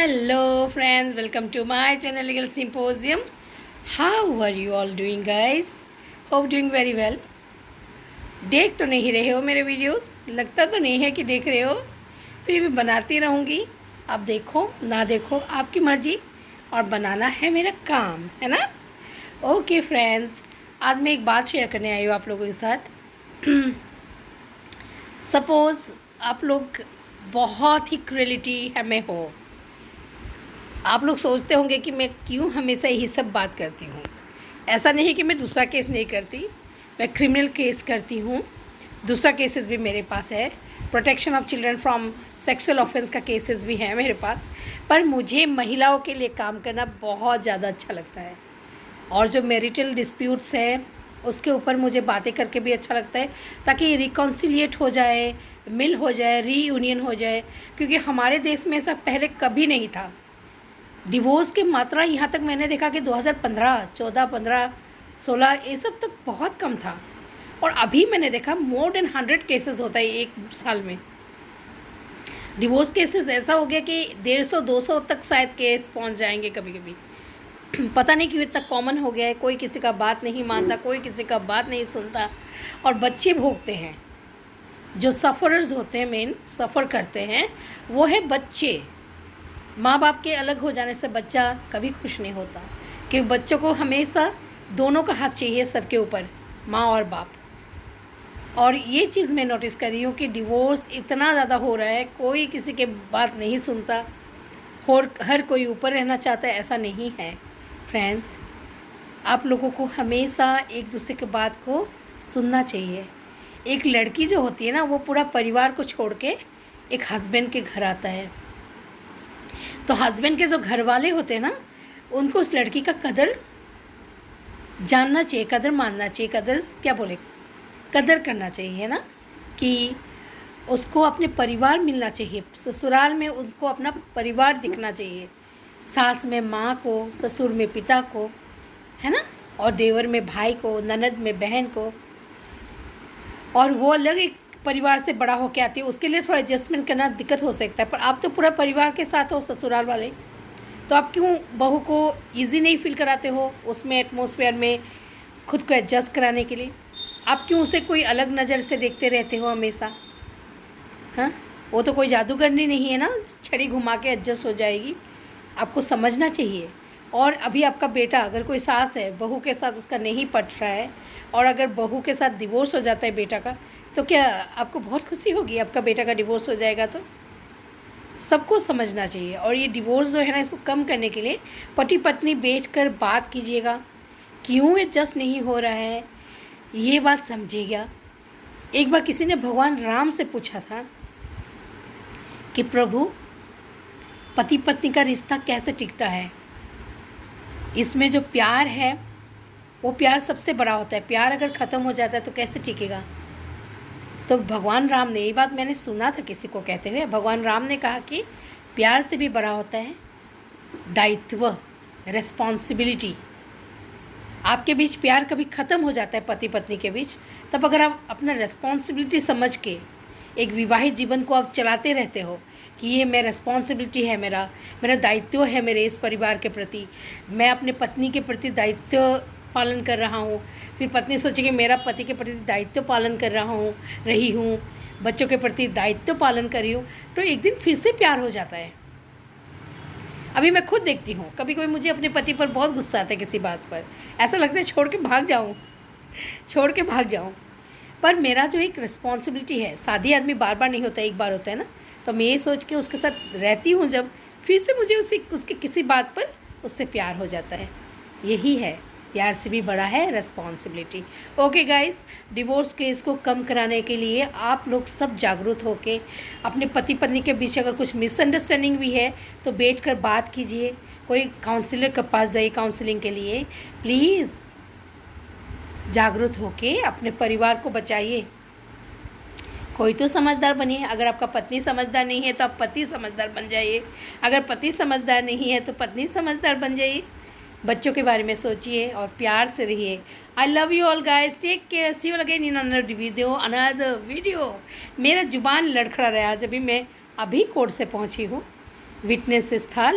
Hello friends, welcome to my channel Legal Symposium. How are you all doing guys? Hope doing very well. देख तो नहीं रहे हो मेरे वीडियोस? लगता तो नहीं है कि देख रहे हो, फिर भी बनाती रहूँगी। आप देखो ना देखो आपकी मर्जी, और बनाना है मेरा काम, है ना। ओके फ्रेंड्स, आज मैं एक बात शेयर करने आई हूँ आप लोगों के साथ। सपोज़ आप लोग बहुत ही क्रूएलिटी हमें हो, आप लोग सोचते होंगे कि मैं क्यों हमेशा यही सब बात करती हूँ। ऐसा नहीं है कि मैं दूसरा केस नहीं करती, मैं क्रिमिनल केस करती हूँ, दूसरा केसेस भी मेरे पास है, protection of children from sexual offence का केसेस भी है मेरे पास। पर मुझे महिलाओं के लिए काम करना बहुत ज़्यादा अच्छा लगता है, और जो मैरिटल डिस्प्यूट्स हैं उसके ऊपर मुझे बातें करके भी अच्छा लगता है, ताकि रिकॉन्सिलिएट हो जाए, मिल हो जाए, रीयूनियन हो जाए। क्योंकि हमारे देश में ऐसा पहले कभी नहीं था। डिवोर्स की मात्रा यहाँ तक मैंने देखा कि 2015, 14, 15, 16 ये सब तक बहुत कम था, और अभी मैंने देखा मोर देन 100 केसेस होता है एक साल में। डिवोर्स केसेस ऐसा हो गया कि 150-200 तक शायद केस पहुँच जाएंगे कभी कभी। पता नहीं क्यों इतना कॉमन हो गया है, कोई किसी का बात नहीं मानता, कोई किसी का बात नहीं सुनता, और बच्चे भोगते हैं। जो सफ़रर्स होते हैं, मेन सफ़र करते हैं वो है बच्चे। माँ बाप के अलग हो जाने से बच्चा कभी खुश नहीं होता, क्योंकि बच्चों को हमेशा दोनों का हाथ चाहिए सर के ऊपर, माँ और बाप। और ये चीज़ मैं नोटिस कर रही हूँ कि डिवोर्स इतना ज़्यादा हो रहा है, कोई किसी के बात नहीं सुनता, और हर कोई ऊपर रहना चाहता है। ऐसा नहीं है फ्रेंड्स, आप लोगों को हमेशा एक दूसरे की बात को सुनना चाहिए। एक लड़की जो होती है ना, वो पूरा परिवार को छोड़ के एक हस्बैंड के घर आता है, तो हस्बैंड के जो घर वाले होते हैं ना, उनको उस लड़की का कदर जानना चाहिए, कदर मानना चाहिए, कदर क्या बोले, कदर करना चाहिए, है ना। कि उसको अपने परिवार मिलना चाहिए, ससुराल में उनको अपना परिवार दिखना चाहिए, सास में माँ को, ससुर में पिता को, है ना, और देवर में भाई को, ननद में बहन को। और वो अलग एक परिवार से बड़ा होके आती है, उसके लिए थोड़ा एडजस्टमेंट करना दिक्कत हो सकता है। पर आप तो पूरा परिवार के साथ हो, ससुराल वाले, तो आप क्यों बहू को इजी नहीं फील कराते हो उसमें एटमॉस्फेयर में खुद को एडजस्ट कराने के लिए? आप क्यों उसे कोई अलग नज़र से देखते रहते हो हमेशा? हाँ, वो तो कोई जादूगरनी नहीं है ना, छड़ी घुमा के एडजस्ट हो जाएगी। आपको समझना चाहिए। और अभी आपका बेटा, अगर कोई सास है, बहू के साथ उसका नहीं पट रहा है, और अगर बहू के साथ डिवोर्स हो जाता है बेटा का, तो क्या आपको बहुत खुशी होगी? आपका बेटा का डिवोर्स हो जाएगा तो सबको समझना चाहिए। और ये डिवोर्स जो है ना, इसको कम करने के लिए पति पत्नी बैठकर बात कीजिएगा, क्यों एडजस्ट नहीं हो रहा है ये बात समझिएगा। एक बार किसी ने भगवान राम से पूछा था कि प्रभु, पति पत्नी का रिश्ता कैसे टिकता है? इसमें जो प्यार है वो प्यार सबसे बड़ा होता है, प्यार अगर ख़त्म हो जाता है तो कैसे टिकेगा? तो भगवान राम ने, ये बात मैंने सुना था किसी को कहते हुए, भगवान राम ने कहा कि प्यार से भी बड़ा होता है दायित्व, रिस्पॉन्सिबिलिटी। आपके बीच प्यार कभी ख़त्म हो जाता है पति पत्नी के बीच, तब अगर आप अपना रिस्पॉन्सिबिलिटी समझ के एक विवाहित जीवन को आप चलाते रहते हो कि ये मेरा रिस्पॉन्सिबिलिटी है, मेरा मेरा दायित्व है मेरे इस परिवार के प्रति, मैं अपने पत्नी के प्रति दायित्व पालन कर रहा हूँ, फिर पत्नी सोचेगी मेरा पति के प्रति दायित्व पालन कर रही हूँ, बच्चों के प्रति दायित्व पालन कर रही हूँ, तो एक दिन फिर से प्यार हो जाता है। अभी मैं खुद देखती हूँ, कभी कभी मुझे अपने पति पर बहुत गुस्सा आता है किसी बात पर, ऐसा लगता है छोड़ के भाग जाऊँ। पर मेरा जो एक रिस्पॉन्सिबिलिटी है, शादी आदमी बार बार नहीं होता, एक बार होता है ना, तो मैं ये सोच के उसके साथ रहती हूँ, जब फिर से मुझे उसके किसी बात पर उससे प्यार हो जाता है। यही है, प्यार से भी बड़ा है responsibility. Okay guys, divorce case को कम कराने के लिए आप लोग सब जागरूक होके अपने पति पत्नी के बीच अगर कुछ मिसअंडरस्टैंडिंग भी है तो बैठकर बात कीजिए, कोई काउंसलर के पास जाइए काउंसलिंग के लिए। प्लीज़ जागरूक होके अपने परिवार को बचाइए। कोई तो समझदार बनिए। अगर आपका पत्नी समझदार नहीं है तो आप पति समझदार बन जाइए, अगर पति समझदार नहीं है तो पत्नी समझदार बन जाइए। बच्चों के बारे में सोचिए और प्यार से रहिए। I love you all guys, take care, see you again in another video. मेरा जुबान लड़खड़ा रहा है आज, मैं अभी कोर्ट से पहुंची हूँ, विटनेसेस था।